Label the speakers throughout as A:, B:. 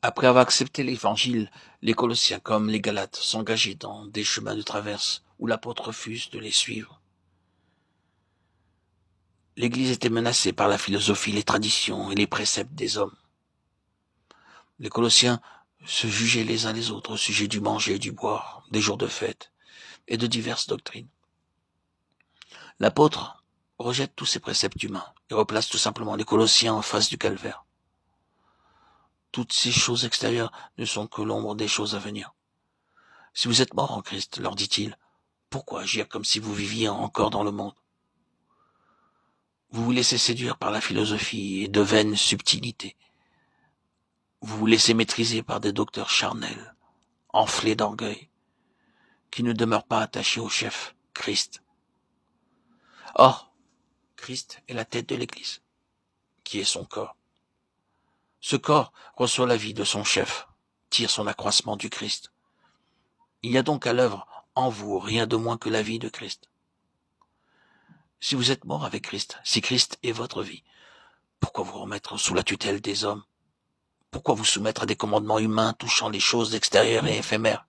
A: Après avoir accepté l'évangile, les Colossiens comme les Galates s'engageaient dans des chemins de traverse où l'apôtre refuse de les suivre. L'Église était menacée par la philosophie, les traditions et les préceptes des hommes. Les Colossiens se jugeaient les uns les autres au sujet du manger et du boire, des jours de fête et de diverses doctrines. L'apôtre rejette tous ces préceptes humains et replace tout simplement les Colossiens en face du calvaire. Toutes ces choses extérieures ne sont que l'ombre des choses à venir. Si vous êtes morts en Christ, leur dit-il, pourquoi agir comme si vous viviez encore dans le monde? Vous vous laissez séduire par la philosophie et de vaines subtilités. Vous vous laissez maîtriser par des docteurs charnels, enflés d'orgueil, qui ne demeurent pas attachés au chef, Christ. Or, Christ est la tête de l'Église, qui est son corps. Ce corps reçoit la vie de son chef, tire son accroissement du Christ. Il y a donc à l'œuvre en vous rien de moins que la vie de Christ. Si vous êtes mort avec Christ, si Christ est votre vie, pourquoi vous remettre sous la tutelle des hommes? Pourquoi vous soumettre à des commandements humains touchant les choses extérieures et éphémères?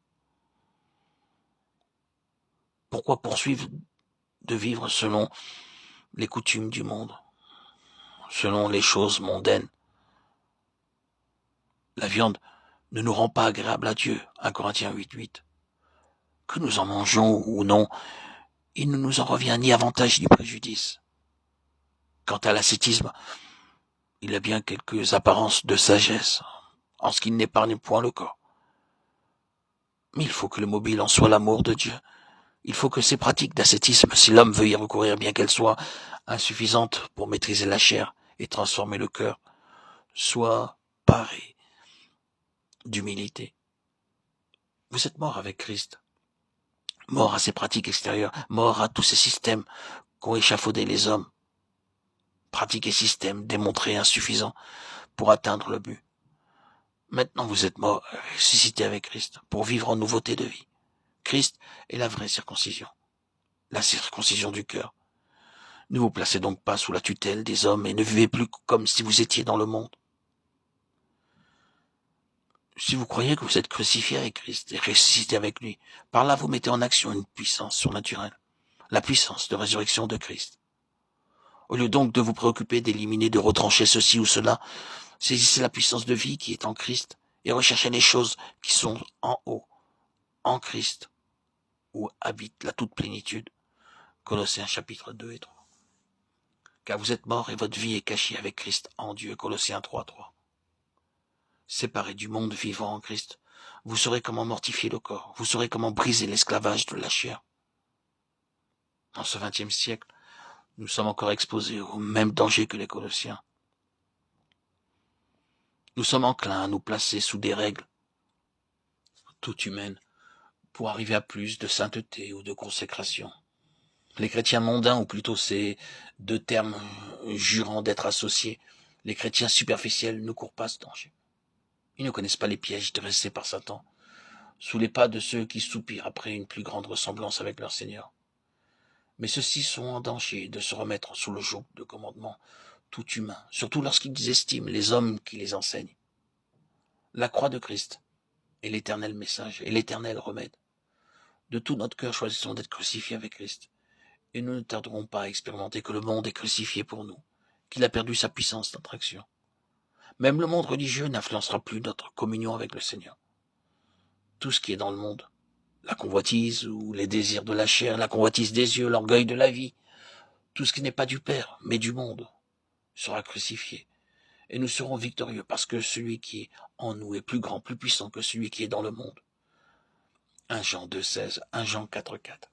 A: Pourquoi poursuivre de vivre selon les coutumes du monde, selon les choses mondaines? La viande ne nous rend pas agréable à Dieu, 1 Corinthiens 8:8. Que nous en mangeons ou non, il ne nous en revient ni avantage ni préjudice. Quant à l'ascétisme, il a bien quelques apparences de sagesse, en ce qu'il n'épargne point le corps. Mais il faut que le mobile en soit l'amour de Dieu. Il faut que ces pratiques d'ascétisme, si l'homme veut y recourir, bien qu'elles soient insuffisantes pour maîtriser la chair et transformer le cœur, soient parées d'humilité. Vous êtes mort avec Christ, mort à ces pratiques extérieures, mort à tous ces systèmes qu'ont échafaudés les hommes. Pratiques et systèmes démontrés insuffisants pour atteindre le but. Maintenant vous êtes mort, ressuscité avec Christ, pour vivre en nouveauté de vie. Christ est la vraie circoncision, la circoncision du cœur. Ne vous placez donc pas sous la tutelle des hommes et ne vivez plus comme si vous étiez dans le monde. Si vous croyez que vous êtes crucifié avec Christ et ressuscité avec lui, par là vous mettez en action une puissance surnaturelle, la puissance de résurrection de Christ. Au lieu donc de vous préoccuper d'éliminer, de retrancher ceci ou cela, saisissez la puissance de vie qui est en Christ et recherchez les choses qui sont en haut, en Christ, où habite la toute plénitude. Colossiens chapitre 2 et 3. Car vous êtes morts et votre vie est cachée avec Christ en Dieu. Colossiens 3:3. Séparés du monde vivant en Christ, vous saurez comment mortifier le corps, vous saurez comment briser l'esclavage de la chair. En ce XXe siècle, nous sommes encore exposés au même danger que les Colossiens. Nous sommes enclins à nous placer sous des règles toutes humaines pour arriver à plus de sainteté ou de consécration. Les chrétiens mondains, ou plutôt ces deux termes jurant d'être associés, les chrétiens superficiels ne courent pas ce danger. Ils ne connaissent pas les pièges dressés par Satan, sous les pas de ceux qui soupirent après une plus grande ressemblance avec leur Seigneur. Mais ceux-ci sont en danger de se remettre sous le joug de commandements tout humains, surtout lorsqu'ils estiment les hommes qui les enseignent. La croix de Christ est l'éternel message et l'éternel remède. De tout notre cœur choisissons d'être crucifiés avec Christ, et nous ne tarderons pas à expérimenter que le monde est crucifié pour nous, qu'il a perdu sa puissance d'attraction. Même le monde religieux n'influencera plus notre communion avec le Seigneur. Tout ce qui est dans le monde, la convoitise ou les désirs de la chair, la convoitise des yeux, l'orgueil de la vie, tout ce qui n'est pas du Père, mais du monde, sera crucifié. Et nous serons victorieux parce que celui qui est en nous est plus grand, plus puissant que celui qui est dans le monde. 1 Jean 2,16, 1 Jean 4,4.